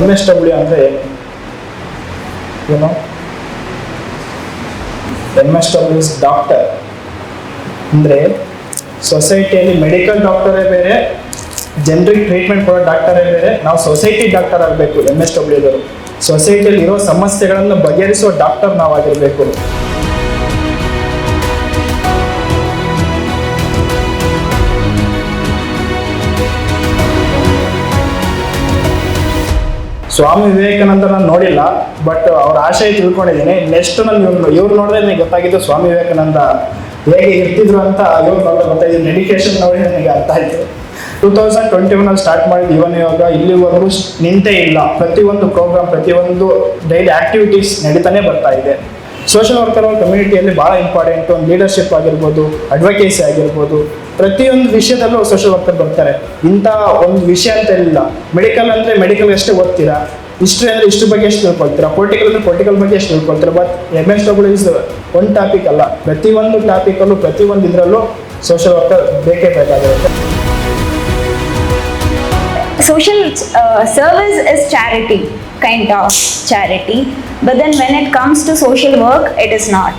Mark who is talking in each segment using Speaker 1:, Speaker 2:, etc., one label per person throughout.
Speaker 1: MSW ಅಂದರೆ ಏನು? MSW is doctor. ಅಂದರೆ ಸೊಸೈಟಿಯಲ್ಲಿ ಮೆಡಿಕಲ್ ಡಾಕ್ಟರೇ ಬೇರೆ, ಜನರಿಗೆ ಟ್ರೀಟ್ಮೆಂಟ್ ಕೊಡೋ ಡಾಕ್ಟರೇ ಬೇರೆ. ನಾವು ಸೊಸೈಟಿ ಡಾಕ್ಟರ್ ಆಗಬೇಕು. MSW ದವರು ಸೊಸೈಟಿಯಲ್ಲಿ ಇರೋ ಸಮಸ್ಯೆಗಳನ್ನು ಬಗೆಹರಿಸುವ ಡಾಕ್ಟರ್ ನಾವಾಗಿರಬೇಕು. ಸ್ವಾಮಿ ವಿವೇಕಾನಂದ ನಾನು ನೋಡಿಲ್ಲ, ಬಟ್ ಅವ್ರ ಆಶಯ ತಿಳ್ಕೊಂಡಿದ್ದೀನಿ. ನೆಕ್ಸ್ಟ್ ನಾನು ಇವ್ರು ನೋಡಿದ್ರೆ ನನಗೆ ಗೊತ್ತಾಗಿದ್ದು ಸ್ವಾಮಿ ವಿವೇಕಾನಂದ ಹೇಗೆ ಇರ್ತಿದ್ರು ಅಂತ. ಇವ್ರು ನೋಡಿದ್ರೆ ಗೊತ್ತಾಗಿದೆ, ಡೆಡಿಕೇಶನ್ ನೋಡಿ ನನಗೆ ಅರ್ಥ ಆಯಿತು. 2021 ಸ್ಟಾರ್ಟ್ ಮಾಡಿದ್ದು ಇವಾಗ ಇಲ್ಲಿವರೆಗೂ ನಿಂತೇ ಇಲ್ಲ. ಪ್ರತಿಯೊಂದು ಪ್ರೋಗ್ರಾಮ್, ಪ್ರತಿಯೊಂದು ಡೈಲಿ ಆಕ್ಟಿವಿಟೀಸ್ ನಡೀತಾನೆ ಬರ್ತಾ ಇದೆ. ಸೋಷಿಯಲ್ ವರ್ಕರ್ ಅವ್ರ ಕಮ್ಯುನಿಟಿಯಲ್ಲಿ ಭಾಳ ಇಂಪಾರ್ಟೆಂಟ್. ಒಂದು ಲೀಡರ್ಶಿಪ್ ಆಗಿರ್ಬೋದು, ಅಡ್ವೊಕೇಸಿ ಆಗಿರ್ಬೋದು, ಪ್ರತಿಯೊಂದು ವಿಷಯದಲ್ಲೂ ಸೋಷಿಯಲ್ ವರ್ಕರ್ ಬರ್ತಾರೆ. ಇಂಥ ಒಂದು ವಿಷಯ ಅಂತ ಇಲ್ಲ. ಮೆಡಿಕಲ್ ಅಂದರೆ ಮೆಡಿಕಲ್ ಅಷ್ಟೇ ಓದ್ತೀರಾ, ಹಿಸ್ಟ್ರಿ ಅಂದರೆ ಇಷ್ಟು ಬಗ್ಗೆ ಎಷ್ಟು ತಿಳ್ಕೊಳ್ತೀರಾ, ಪೊಲಿಟಿಕಲ್ ಅಂದರೆ ಪೊಲಿಟಿಕಲ್ ಬಗ್ಗೆ ಎಷ್ಟು ತಿಳ್ಕೊಳ್ತೀರಾ. ಬಟ್ MSW ಇಸ್ ಒಂದು ಟಾಪಿಕ್ ಅಲ್ಲ, ಪ್ರತಿಯೊಂದು ಟಾಪಿಕಲ್ಲೂ ಪ್ರತಿಯೊಂದು ಇದರಲ್ಲೂ ಸೋಷಿಯಲ್ ವರ್ಕರ್ ಬೇಕೇ ಬೇಕಾಗಿರುತ್ತೆ.
Speaker 2: Social service is charity, kind of charity, but then when it comes to social work, it is not.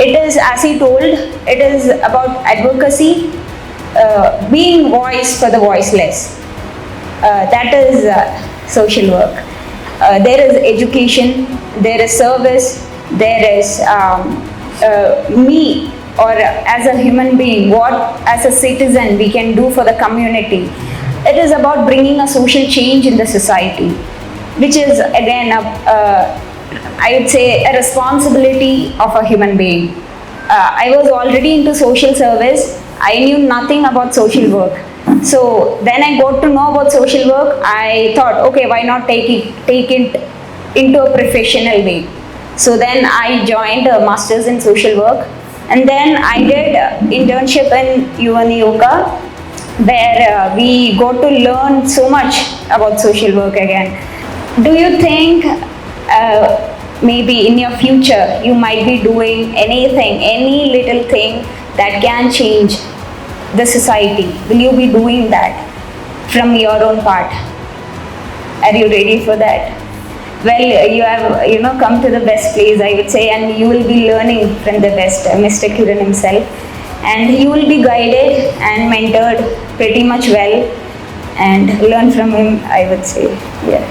Speaker 2: It is, as he told, it is about advocacy, being voice for the voiceless. That is social work. There is education, there is service, there is me, or as a human being, what as a citizen we can do for the community. It is about bringing a social change in the society, which is again I would say a responsibility of a human being. I was already into social service. I knew nothing about social work. So then I got to know about social work. I thought, okay, why not take it into a professional way. So then I joined a master's in social work, and then I did internship in UNIOCA, where we got to learn so much about social work again. Do you think maybe in your future you might be doing anything, any little thing that can change the society? Will you be doing that from your own part? Are you ready for that? Well, you have come to the best place, I would say, and you will be learning from the best, Mr. Kiran himself, and you will be guided and mentored pretty much well, and learn from him, I would say. Yeah.